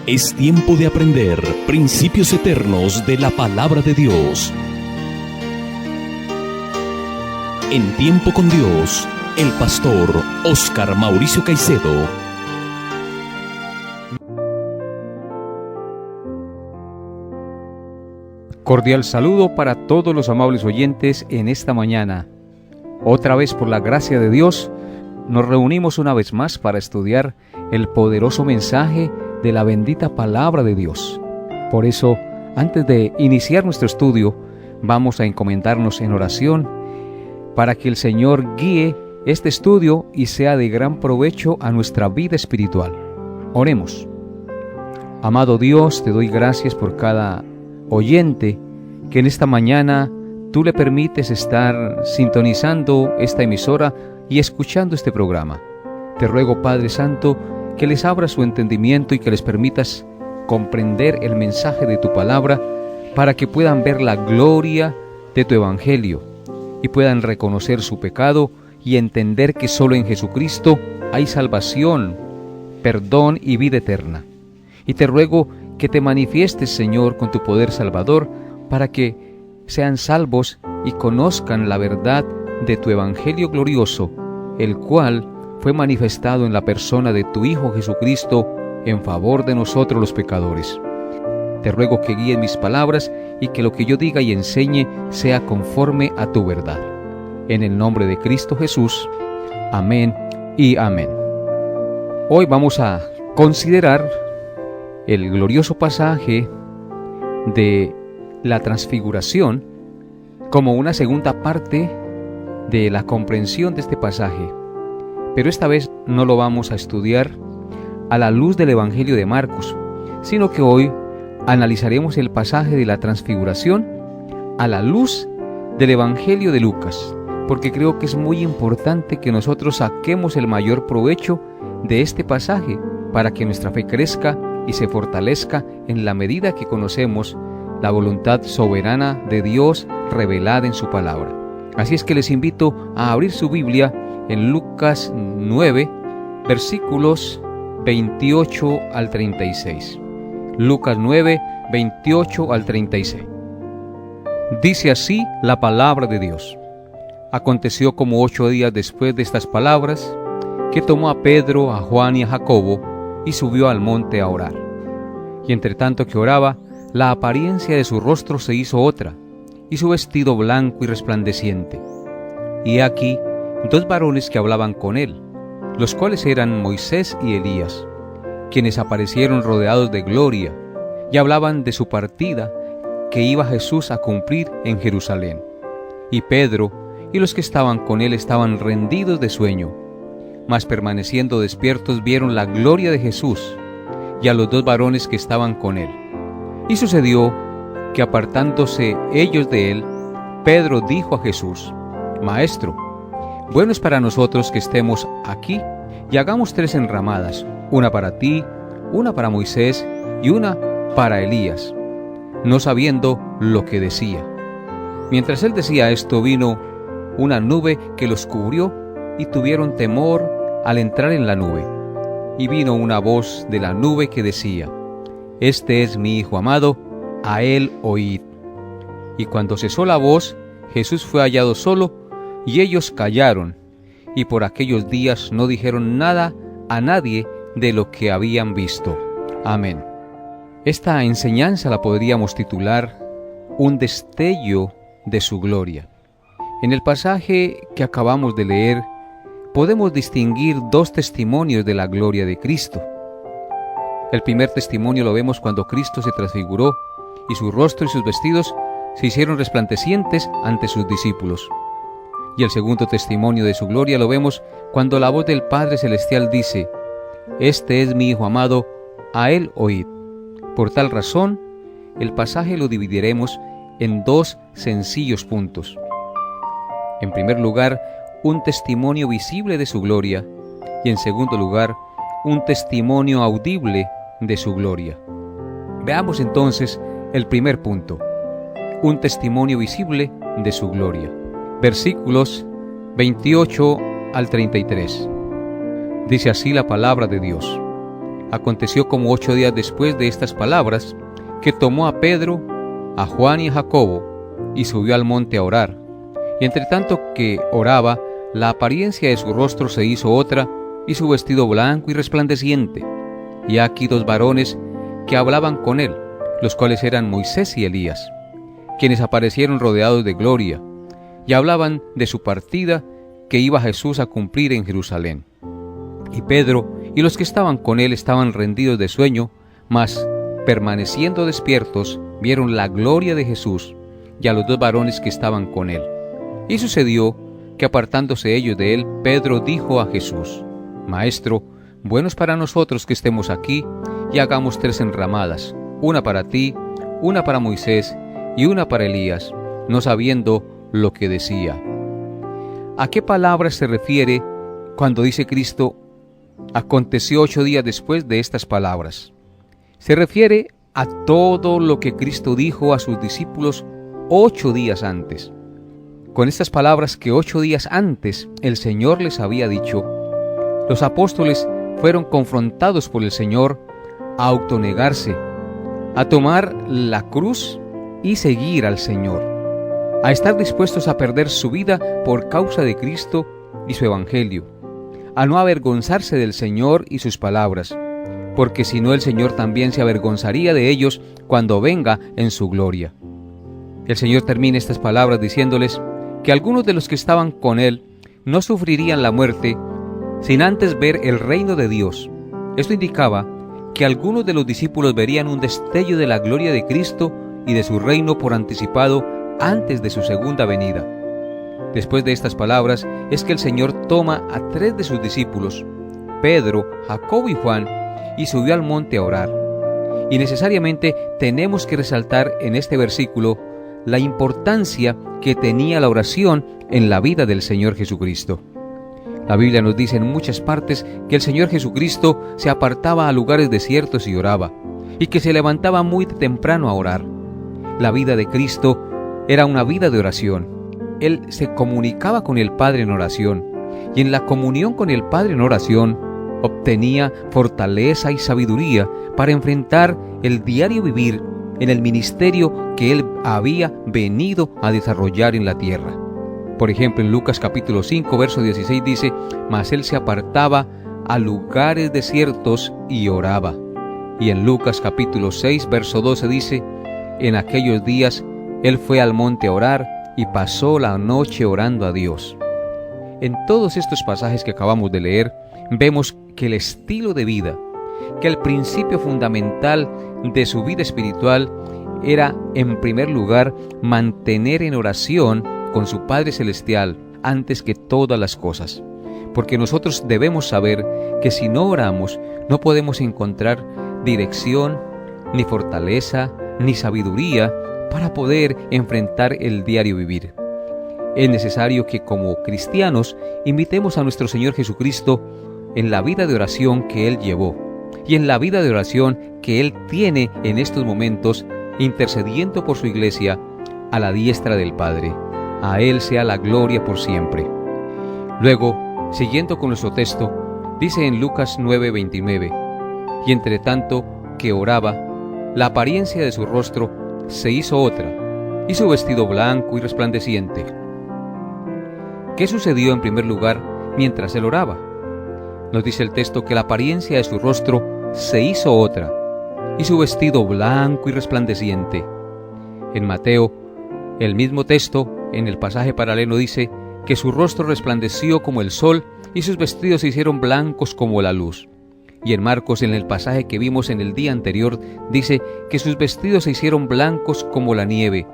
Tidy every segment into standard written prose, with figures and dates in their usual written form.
Es tiempo de aprender principios eternos de la palabra de Dios. En Tiempo con Dios, el pastor Óscar Mauricio Caicedo. Cordial saludo para todos los amables oyentes en esta mañana. Otra vez, por la gracia de Dios, nos reunimos una vez más para estudiar el poderoso mensaje de la bendita palabra de Dios. Por eso, antes de iniciar nuestro estudio, vamos a encomendarnos en oración para que el Señor guíe este estudio y sea de gran provecho a nuestra vida espiritual. Oremos. Amado Dios, te doy gracias por cada oyente que en esta mañana tú le permites estar sintonizando esta emisora y escuchando este programa. Te ruego, Padre Santo, que les abras su entendimiento y que les permitas comprender el mensaje de tu palabra para que puedan ver la gloria de tu evangelio y puedan reconocer su pecado y entender que solo en Jesucristo hay salvación, perdón y vida eterna. Y te ruego que te manifiestes, Señor, con tu poder salvador para que sean salvos y conozcan la verdad de tu evangelio glorioso, el cual fue manifestado en la persona de tu Hijo Jesucristo en favor de nosotros los pecadores. Te ruego que guíes mis palabras y que lo que yo diga y enseñe sea conforme a tu verdad. En el nombre de Cristo Jesús. Amén y amén. Hoy vamos a considerar el glorioso pasaje de la transfiguración como una segunda parte de la comprensión de este pasaje. Pero esta vez no lo vamos a estudiar a la luz del Evangelio de Marcos, sino que hoy analizaremos el pasaje de la transfiguración a la luz del Evangelio de Lucas, porque creo que es muy importante que nosotros saquemos el mayor provecho de este pasaje para que nuestra fe crezca y se fortalezca en la medida que conocemos la voluntad soberana de Dios revelada en su palabra. Así es que les invito a abrir su Biblia en Lucas 9, versículos 28 al 36. Lucas 9, 28 al 36. Dice así la palabra de Dios. Aconteció como 8 días después de estas palabras, que tomó a Pedro, a Juan y a Jacobo, y subió al monte a orar. Y entre tanto que oraba, la apariencia de su rostro se hizo otra, y su vestido blanco y resplandeciente. Y he aquí, 2 varones que hablaban con él, los cuales eran Moisés y Elías, quienes aparecieron rodeados de gloria, y hablaban de su partida que iba Jesús a cumplir en Jerusalén. Y Pedro y los que estaban con él estaban rendidos de sueño, mas permaneciendo despiertos vieron la gloria de Jesús y a los 2 varones que estaban con él. Y sucedió que apartándose ellos de él, Pedro dijo a Jesús: Maestro, bueno es para nosotros que estemos aquí y hagamos 3 enramadas, una para ti, una para Moisés y una para Elías, no sabiendo lo que decía. Mientras él decía esto, vino una nube que los cubrió y tuvieron temor al entrar en la nube. Y vino una voz de la nube que decía: Este es mi Hijo amado, a él oíd. Y cuando cesó la voz, Jesús fue hallado solo, y ellos callaron, y por aquellos días no dijeron nada a nadie de lo que habían visto. Amén. Esta enseñanza la podríamos titular Un destello de su gloria. En el pasaje que acabamos de leer, podemos distinguir 2 testimonios de la gloria de Cristo. El primer testimonio lo vemos cuando Cristo se transfiguró, y su rostro y sus vestidos se hicieron resplandecientes ante sus discípulos. Y el segundo testimonio de su gloria lo vemos cuando la voz del Padre Celestial dice: Este es mi Hijo amado, a él oíd. Por tal razón, el pasaje lo dividiremos en 2 sencillos puntos. En primer lugar, un testimonio visible de su gloria, y en segundo lugar, un testimonio audible de su gloria. Veamos entonces el primer punto, un testimonio visible de su gloria. Versículos 28 al 33. Dice así la palabra de Dios. Aconteció como 8 días después de estas palabras, que tomó a Pedro, a Juan y a Jacobo, y subió al monte a orar. Y entre tanto que oraba, la apariencia de su rostro se hizo otra, y su vestido blanco y resplandeciente. Y aquí 2 varones que hablaban con él, los cuales eran Moisés y Elías, quienes aparecieron rodeados de gloria, y hablaban de su partida que iba Jesús a cumplir en Jerusalén. Y Pedro y los que estaban con él estaban rendidos de sueño, mas, permaneciendo despiertos, vieron la gloria de Jesús y a los 2 varones que estaban con él. Y sucedió que, apartándose ellos de él, Pedro dijo a Jesús: Maestro, bueno es para nosotros que estemos aquí y hagamos 3 enramadas, una para ti, una para Moisés y una para Elías, no sabiendo lo que decía. ¿A qué palabras se refiere cuando dice Cristo: aconteció 8 días después de estas palabras? Se refiere a todo lo que Cristo dijo a sus discípulos 8 días antes. Con estas palabras que 8 días antes el Señor les había dicho, los apóstoles fueron confrontados por el Señor a autonegarse, a tomar la cruz y seguir al Señor, a estar dispuestos a perder su vida por causa de Cristo y su Evangelio, a no avergonzarse del Señor y sus palabras, porque si no el Señor también se avergonzaría de ellos cuando venga en su gloria. El Señor termina estas palabras diciéndoles que algunos de los que estaban con Él no sufrirían la muerte sin antes ver el reino de Dios. Esto indicaba que algunos de los discípulos verían un destello de la gloria de Cristo y de su reino por anticipado antes de su segunda venida. Después de estas palabras es que el Señor toma a 3 de sus discípulos, Pedro, Jacobo y Juan, y subió al monte a orar. Y necesariamente tenemos que resaltar en este versículo la importancia que tenía la oración en la vida del Señor Jesucristo. La Biblia nos dice en muchas partes que el Señor Jesucristo se apartaba a lugares desiertos y oraba, y que se levantaba muy temprano a orar. La vida de Cristo era una vida de oración. Él se comunicaba con el Padre en oración, y en la comunión con el Padre en oración obtenía fortaleza y sabiduría para enfrentar el diario vivir en el ministerio que Él había venido a desarrollar en la tierra. Por ejemplo, en Lucas capítulo 5, verso 16 dice: Mas Él se apartaba a lugares desiertos y oraba. Y en Lucas capítulo 6, verso 12 dice: En aquellos días Él fue al monte a orar y pasó la noche orando a Dios. En todos estos pasajes que acabamos de leer, vemos que el estilo de vida, que el principio fundamental de su vida espiritual era, en primer lugar, mantener en oración con su Padre Celestial antes que todas las cosas. Porque nosotros debemos saber que si no oramos, no podemos encontrar dirección, ni fortaleza, ni sabiduría para poder enfrentar el diario vivir. Es necesario que como cristianos imitemos a nuestro Señor Jesucristo en la vida de oración que Él llevó y en la vida de oración que Él tiene en estos momentos, intercediendo por su iglesia a la diestra del Padre. A Él sea la gloria por siempre. Luego, siguiendo con nuestro texto, dice en Lucas 9:29: Y entre tanto que oraba, la apariencia de su rostro se hizo otra, y su vestido blanco y resplandeciente. ¿Qué sucedió en primer lugar mientras él oraba? Nos dice el texto que la apariencia de su rostro se hizo otra, y su vestido blanco y resplandeciente. En Mateo, el mismo texto, en el pasaje paralelo, dice que su rostro resplandeció como el sol y sus vestidos se hicieron blancos como la luz. Y en Marcos, en el pasaje que vimos en el día anterior, dice que sus vestidos se hicieron blancos como la nieve,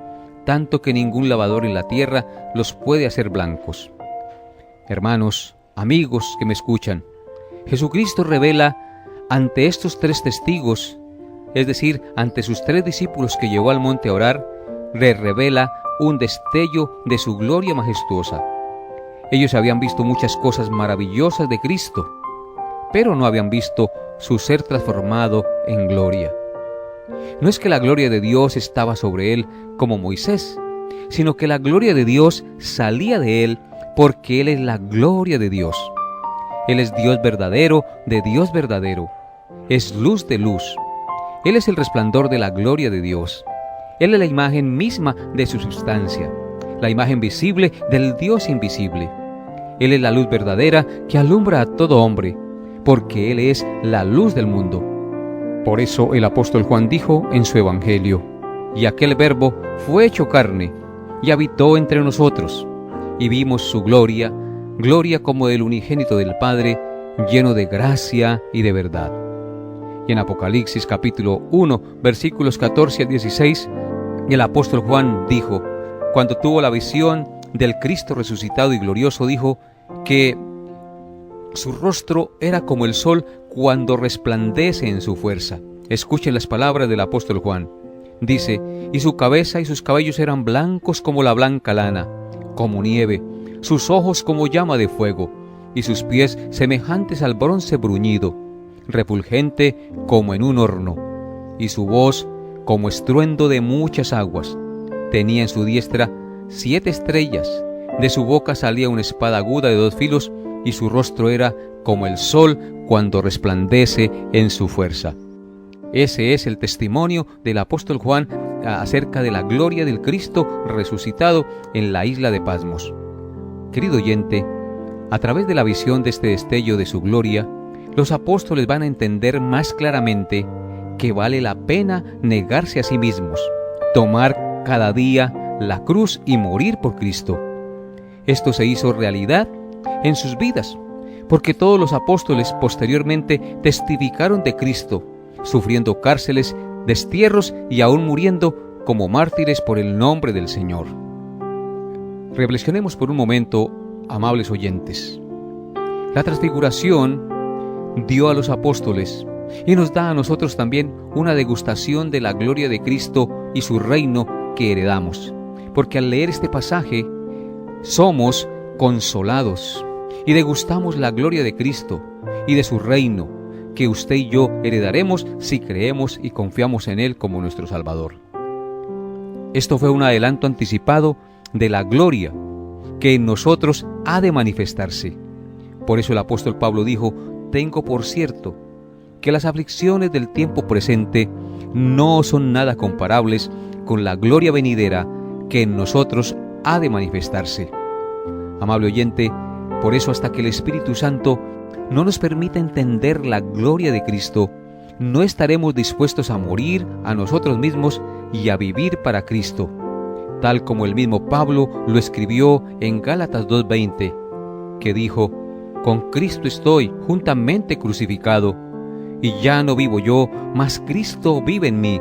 tanto que ningún lavador en la tierra los puede hacer blancos. Hermanos, amigos que me escuchan, Jesucristo revela ante estos 3 testigos, es decir, ante sus 3 discípulos que llevó al monte a orar, le revela un destello de su gloria majestuosa. Ellos habían visto muchas cosas maravillosas de Cristo, pero no habían visto su ser transformado en gloria. No es que la gloria de Dios estaba sobre él como Moisés, sino que la gloria de Dios salía de él porque Él es la gloria de Dios. Él es Dios verdadero, de Dios verdadero. es luz de luz. Él es el resplandor de la gloria de Dios. Él es la imagen misma de su sustancia, la imagen visible del Dios invisible. Él es la luz verdadera que alumbra a todo hombre, porque Él es la luz del mundo. Por eso el apóstol Juan dijo en su evangelio: y aquel Verbo fue hecho carne, y habitó entre nosotros, y vimos su gloria, gloria como del unigénito del Padre, lleno de gracia y de verdad. Y en Apocalipsis capítulo 1, versículos 14 al 16, el apóstol Juan dijo, cuando tuvo la visión del Cristo resucitado y glorioso, dijo que su rostro era como el sol cuando resplandece en su fuerza. Escuchen las palabras del apóstol Juan. Dice, y su cabeza y sus cabellos eran blancos como la blanca lana, como nieve, sus ojos como llama de fuego, y sus pies semejantes al bronce bruñido, refulgente como en un horno, y su voz como estruendo de muchas aguas. Tenía en su diestra 7 estrellas, de su boca salía una espada aguda de 2 filos, y su rostro era como el sol cuando resplandece en su fuerza. Ese es el testimonio del apóstol Juan acerca de la gloria del Cristo resucitado en la isla de Patmos. Querido oyente, a través de la visión de este destello de su gloria, los apóstoles van a entender más claramente que vale la pena negarse a sí mismos, tomar cada día la cruz y morir por Cristo. Esto se hizo realidad en sus vidas, porque todos los apóstoles posteriormente testificaron de Cristo, sufriendo cárceles, destierros y aún muriendo como mártires por el nombre del Señor. Reflexionemos por un momento, amables oyentes. La transfiguración dio a los apóstoles y nos da a nosotros también una degustación de la gloria de Cristo y su reino que heredamos, porque al leer este pasaje somos consolados y degustamos la gloria de Cristo y de su reino, que usted y yo heredaremos si creemos y confiamos en Él como nuestro Salvador. Esto fue un adelanto anticipado de la gloria que en nosotros ha de manifestarse. Por eso el apóstol Pablo dijo, tengo por cierto que las aflicciones del tiempo presente no son nada comparables con la gloria venidera que en nosotros ha de manifestarse. Amable oyente, por eso hasta que el Espíritu Santo no nos permita entender la gloria de Cristo, no estaremos dispuestos a morir a nosotros mismos y a vivir para Cristo, tal como el mismo Pablo lo escribió en Gálatas 2:20, que dijo, con Cristo estoy juntamente crucificado, y ya no vivo yo, mas Cristo vive en mí,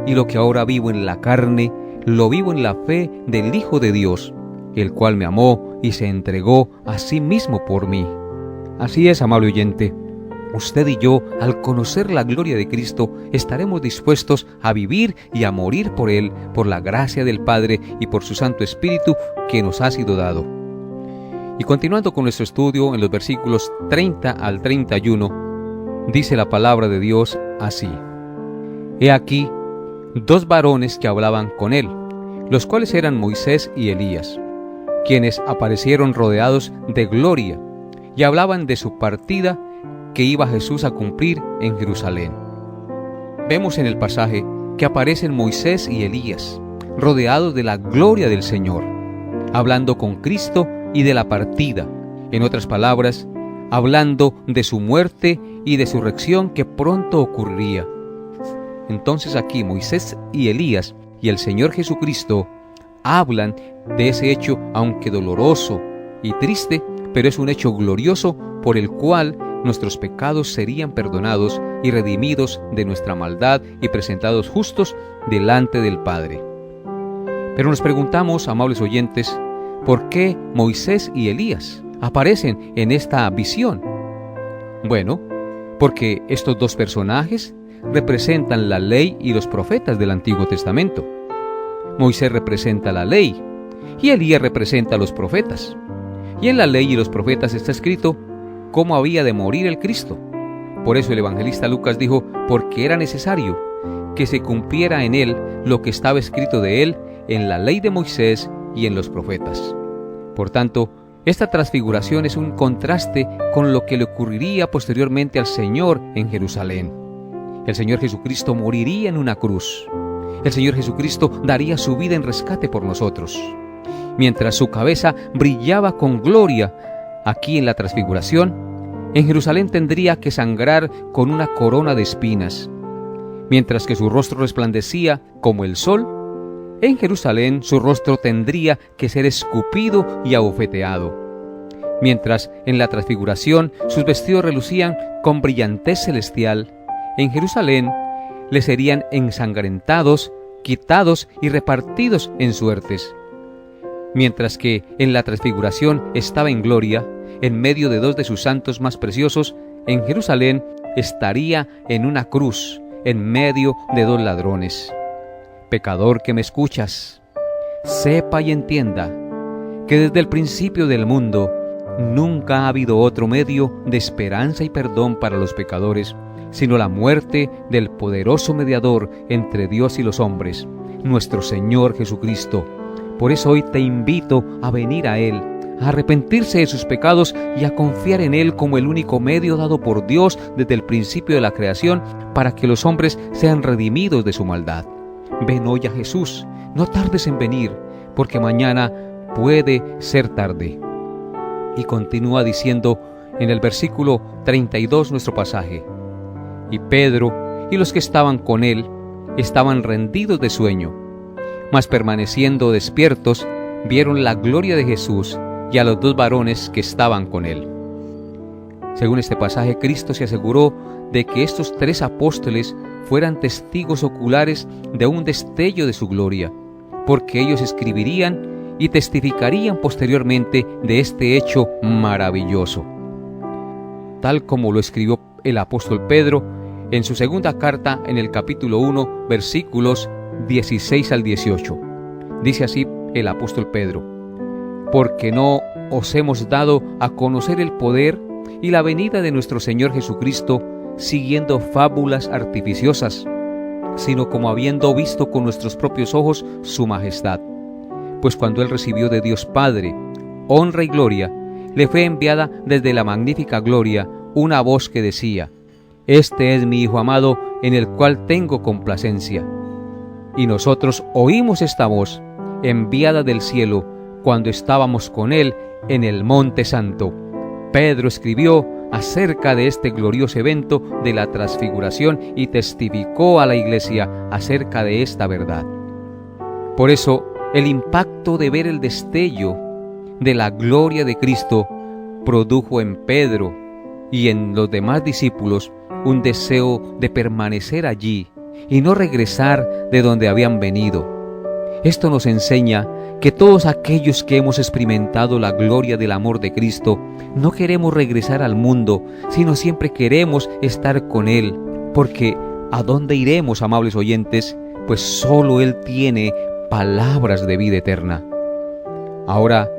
y lo que ahora vivo en la carne, lo vivo en la fe del Hijo de Dios, el cual me amó y se entregó a sí mismo por mí. Así es, amable oyente, usted y yo, al conocer la gloria de Cristo, estaremos dispuestos a vivir y a morir por Él, por la gracia del Padre y por su Santo Espíritu que nos ha sido dado. Y continuando con nuestro estudio en los versículos 30 al 31, dice la palabra de Dios así: He aquí 2 varones que hablaban con él, los cuales eran Moisés y Elías, quienes aparecieron rodeados de gloria, y hablaban de su partida que iba Jesús a cumplir en Jerusalén. Vemos en el pasaje que aparecen Moisés y Elías, rodeados de la gloria del Señor, hablando con Cristo y de la partida, en otras palabras, hablando de su muerte y de su resurrección que pronto ocurriría. Entonces aquí Moisés y Elías y el Señor Jesucristo hablan de ese hecho, aunque doloroso y triste, pero es un hecho glorioso por el cual nuestros pecados serían perdonados y redimidos de nuestra maldad y presentados justos delante del Padre. Pero nos preguntamos, amables oyentes, ¿por qué Moisés y Elías aparecen en esta visión? Bueno, porque estos 2 personajes representan la ley y los profetas del Antiguo Testamento. Moisés representa la ley y Elías representa a los profetas. Y en la ley y los profetas está escrito cómo había de morir el Cristo. Por eso el evangelista Lucas dijo, porque era necesario que se cumpliera en él lo que estaba escrito de él en la ley de Moisés y en los profetas. Por tanto, esta transfiguración es un contraste con lo que le ocurriría posteriormente al Señor en Jerusalén. El Señor Jesucristo moriría en una cruz. El Señor Jesucristo daría su vida en rescate por nosotros. Mientras su cabeza brillaba con gloria aquí en la transfiguración, en Jerusalén tendría que sangrar con una corona de espinas. Mientras que su rostro resplandecía como el sol, en Jerusalén su rostro tendría que ser escupido y abofeteado. Mientras en la transfiguración sus vestidos relucían con brillantez celestial, en Jerusalén le serían ensangrentados, quitados y repartidos en suertes. Mientras que en la transfiguración estaba en gloria, en medio de dos de sus santos más preciosos, en Jerusalén estaría en una cruz, en medio de dos ladrones. Pecador que me escuchas, sepa y entienda que desde el principio del mundo nunca ha habido otro medio de esperanza y perdón para los pecadores, sino la muerte del poderoso mediador entre Dios y los hombres, nuestro Señor Jesucristo. Por eso hoy te invito a venir a Él, a arrepentirse de sus pecados y a confiar en Él como el único medio dado por Dios desde el principio de la creación para que los hombres sean redimidos de su maldad. Ven hoy a Jesús, no tardes en venir, porque mañana puede ser tarde. Y continúa diciendo en el versículo 32 nuestro pasaje: y Pedro y los que estaban con él estaban rendidos de sueño, mas permaneciendo despiertos vieron la gloria de Jesús y a los dos varones que estaban con él. Según este pasaje, Cristo se aseguró de que estos tres apóstoles fueran testigos oculares de un destello de su gloria, porque ellos escribirían y testificarían posteriormente de este hecho maravilloso. Tal como lo escribió el apóstol Pedro en su segunda carta en el capítulo 1, versículos 16 al 18. Dice así el apóstol Pedro: porque no os hemos dado a conocer el poder y la venida de nuestro Señor Jesucristo siguiendo fábulas artificiosas, sino como habiendo visto con nuestros propios ojos su majestad. Pues cuando Él recibió de Dios Padre honra y gloria, le fue enviada desde la magnífica gloria una voz que decía: este es mi Hijo amado, en el cual tengo complacencia. Y nosotros oímos esta voz, enviada del cielo, cuando estábamos con Él en el Monte Santo. Pedro escribió acerca de este glorioso evento de la transfiguración y testificó a la iglesia acerca de esta verdad. Por eso, el impacto de ver el destello de la gloria de Cristo produjo en Pedro y en los demás discípulos un deseo de permanecer allí y no regresar de donde habían venido. Esto nos enseña que todos aquellos que hemos experimentado la gloria del amor de Cristo, no queremos regresar al mundo, sino siempre queremos estar con Él, porque ¿a dónde iremos, amables oyentes? Pues solo Él tiene palabras de vida eterna. Ahora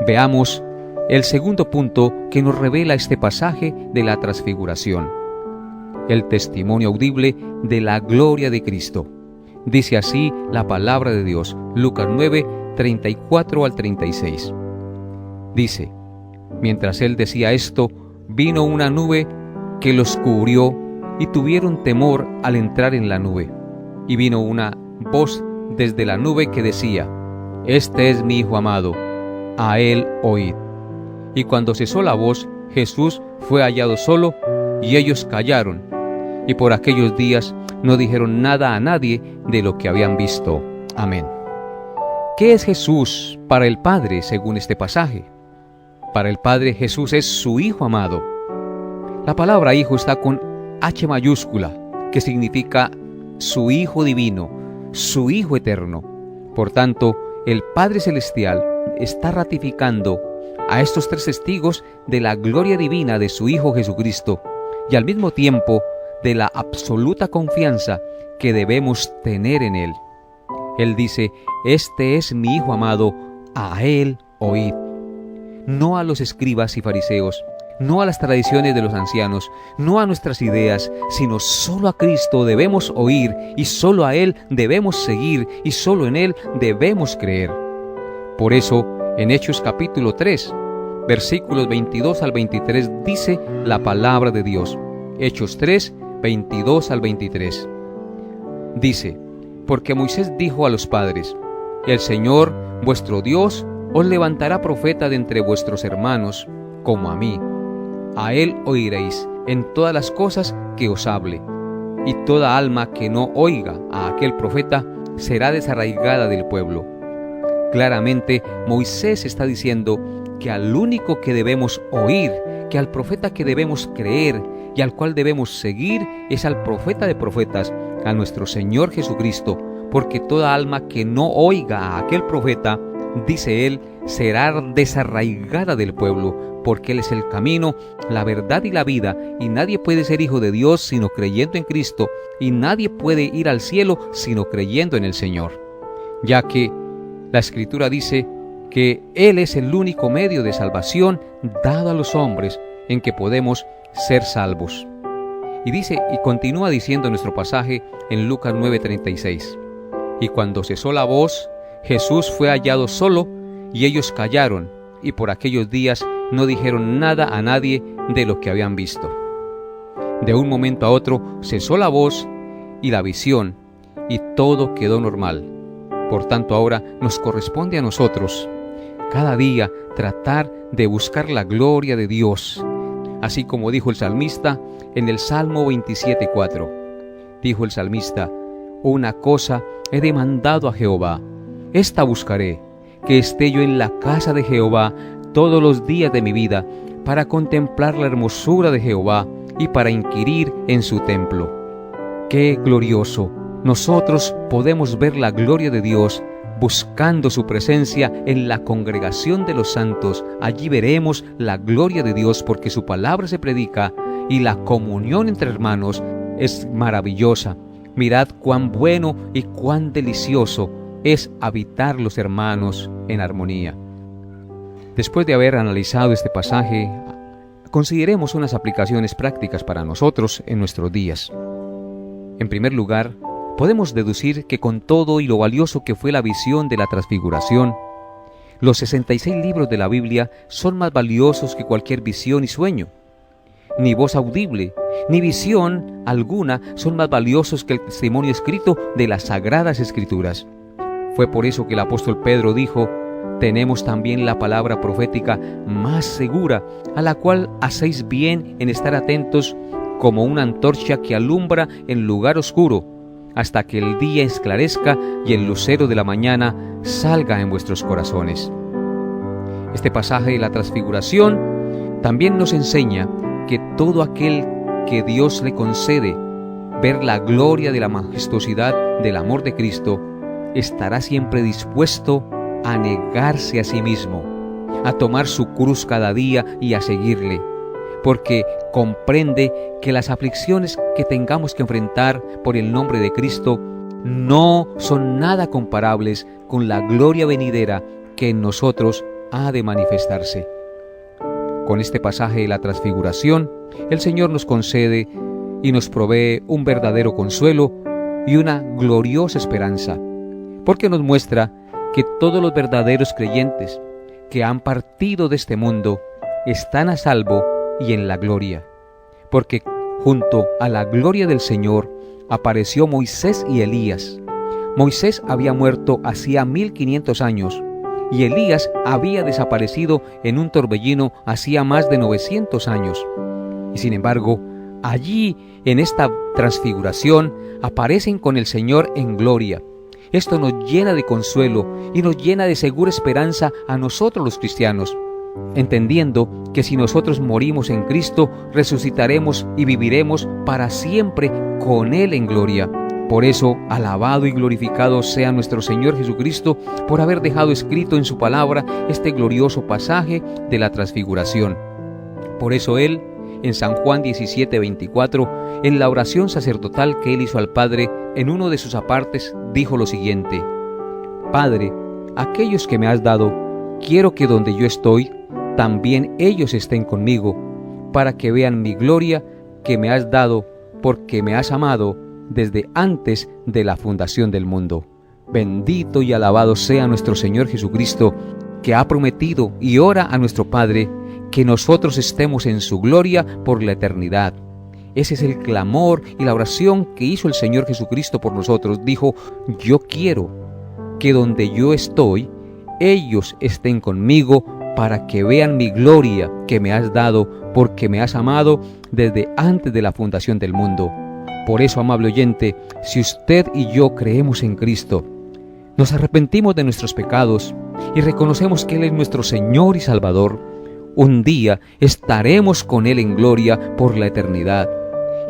veamos el segundo punto que nos revela este pasaje de la transfiguración: el testimonio audible de la gloria de Cristo. Dice así la palabra de Dios, Lucas 9, 34 al 36. Dice: mientras él decía esto, vino una nube que los cubrió y tuvieron temor al entrar en la nube. Y vino una voz desde la nube que decía: este es mi Hijo amado, a él oíd. Y cuando cesó la voz, Jesús fue hallado solo, y ellos callaron, y por aquellos días no dijeron nada a nadie de lo que habían visto. Amén. ¿Qué es Jesús para el Padre según este pasaje? Para el Padre, Jesús es su Hijo amado. La palabra Hijo está con H mayúscula, que significa su Hijo divino, su Hijo eterno. Por tanto, el Padre Celestial está ratificando a estos tres testigos de la gloria divina de su Hijo Jesucristo y al mismo tiempo de la absoluta confianza que debemos tener en Él. Él dice: este es mi Hijo amado, a Él oíd. No a los escribas y fariseos, no a las tradiciones de los ancianos, no a nuestras ideas, sino solo a Cristo debemos oír, y solo a Él debemos seguir, y solo en Él debemos creer. Por eso, en Hechos capítulo 3, versículos 22 al 23, dice la palabra de Dios. Hechos 3, 22 al 23. Dice: porque Moisés dijo a los padres: el Señor vuestro Dios os levantará profeta de entre vuestros hermanos, como a mí. A él oiréis en todas las cosas que os hable. Y toda alma que no oiga a aquel profeta será desarraigada del pueblo. Claramente, Moisés está diciendo que al único que debemos oír, que al profeta que debemos creer y al cual debemos seguir es al profeta de profetas, a nuestro Señor Jesucristo, porque toda alma que no oiga a aquel profeta, dice él, será desarraigada del pueblo, porque Él es el camino, la verdad y la vida, y nadie puede ser hijo de Dios sino creyendo en Cristo, y nadie puede ir al cielo sino creyendo en el Señor, ya que la Escritura dice que Él es el único medio de salvación dado a los hombres en que podemos ser salvos. Y dice, y continúa diciendo nuestro pasaje en Lucas 9:36, y cuando cesó la voz, Jesús fue hallado solo, y ellos callaron, y por aquellos días no dijeron nada a nadie de lo que habían visto. De un momento a otro cesó la voz y la visión, y todo quedó normal. Por tanto, ahora nos corresponde a nosotros, cada día, tratar de buscar la gloria de Dios, así como dijo el salmista en el Salmo 27:4. Dijo el salmista: una cosa he demandado a Jehová, esta buscaré, que esté yo en la casa de Jehová todos los días de mi vida, para contemplar la hermosura de Jehová y para inquirir en su templo. ¡Qué glorioso! Nosotros podemos ver la gloria de Dios buscando su presencia en la congregación de los santos. Allí veremos la gloria de Dios porque su palabra se predica y la comunión entre hermanos es maravillosa. Mirad cuán bueno y cuán delicioso es habitar los hermanos en armonía. Después de haber analizado este pasaje, consideremos unas aplicaciones prácticas para nosotros en nuestros días. En primer lugar, podemos deducir que con todo y lo valioso que fue la visión de la transfiguración, los 66 libros de la Biblia son más valiosos que cualquier visión y sueño. Ni voz audible, ni visión alguna son más valiosos que el testimonio escrito de las Sagradas Escrituras. Fue por eso que el apóstol Pedro dijo: tenemos también la palabra profética más segura, a la cual hacéis bien en estar atentos como una antorcha que alumbra en lugar oscuro, hasta que el día esclarezca y el lucero de la mañana salga en vuestros corazones. Este pasaje de la transfiguración también nos enseña que todo aquel que Dios le concede ver la gloria de la majestuosidad del amor de Cristo, estará siempre dispuesto a negarse a sí mismo, a tomar su cruz cada día y a seguirle, porque comprende que las aflicciones que tengamos que enfrentar por el nombre de Cristo no son nada comparables con la gloria venidera que en nosotros ha de manifestarse. Con este pasaje de la transfiguración, el Señor nos concede y nos provee un verdadero consuelo y una gloriosa esperanza, porque nos muestra que todos los verdaderos creyentes que han partido de este mundo están a salvo y en la gloria, porque junto a la gloria del Señor apareció Moisés y Elías. Moisés había muerto hacía 1500 años y Elías había desaparecido en un torbellino hacía más de 900 años. Y sin embargo, allí en esta transfiguración aparecen con el Señor en gloria. Esto nos llena de consuelo y nos llena de segura esperanza a nosotros los cristianos, entendiendo que si nosotros morimos en Cristo, resucitaremos y viviremos para siempre con Él en gloria. Por eso, alabado y glorificado sea nuestro Señor Jesucristo por haber dejado escrito en su palabra este glorioso pasaje de la transfiguración. Por eso Él, en San Juan 17:24, en la oración sacerdotal que Él hizo al Padre, en uno de sus apartes, dijo lo siguiente: Padre, aquellos que me has dado, quiero que donde yo estoy, también ellos estén conmigo, para que vean mi gloria que me has dado, porque me has amado desde antes de la fundación del mundo. Bendito y alabado sea nuestro Señor Jesucristo, que ha prometido y ora a nuestro Padre que nosotros estemos en su gloria por la eternidad. Ese es el clamor y la oración que hizo el Señor Jesucristo por nosotros. Dijo: yo quiero que donde yo estoy, ellos estén conmigo para que vean mi gloria que me has dado, porque me has amado desde antes de la fundación del mundo. Por eso, amable oyente, si usted y yo creemos en Cristo, nos arrepentimos de nuestros pecados y reconocemos que Él es nuestro Señor y Salvador, un día estaremos con Él en gloria por la eternidad,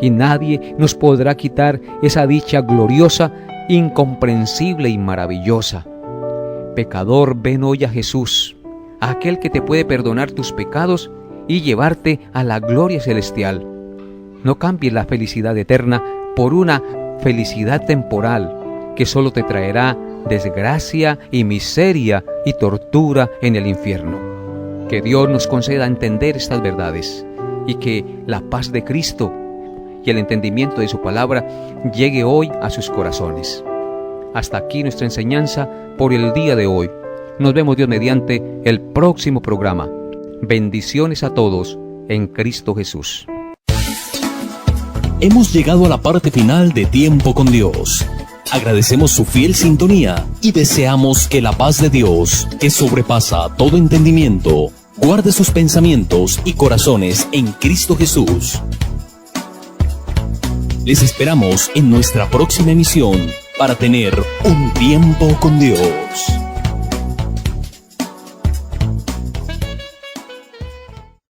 y nadie nos podrá quitar esa dicha gloriosa, incomprensible y maravillosa. Pecador, ven hoy a Jesús, a aquel que te puede perdonar tus pecados y llevarte a la gloria celestial. No cambies la felicidad eterna por una felicidad temporal que solo te traerá desgracia y miseria y tortura en el infierno. Que Dios nos conceda entender estas verdades y que la paz de Cristo y el entendimiento de su palabra llegue hoy a sus corazones. Hasta aquí nuestra enseñanza por el día de hoy. Nos vemos, Dios mediante, el próximo programa. Bendiciones a todos en Cristo Jesús. Hemos llegado a la parte final de Tiempo con Dios. Agradecemos su fiel sintonía y deseamos que la paz de Dios, que sobrepasa todo entendimiento, guarde sus pensamientos y corazones en Cristo Jesús. Les esperamos en nuestra próxima emisión para tener un tiempo con Dios.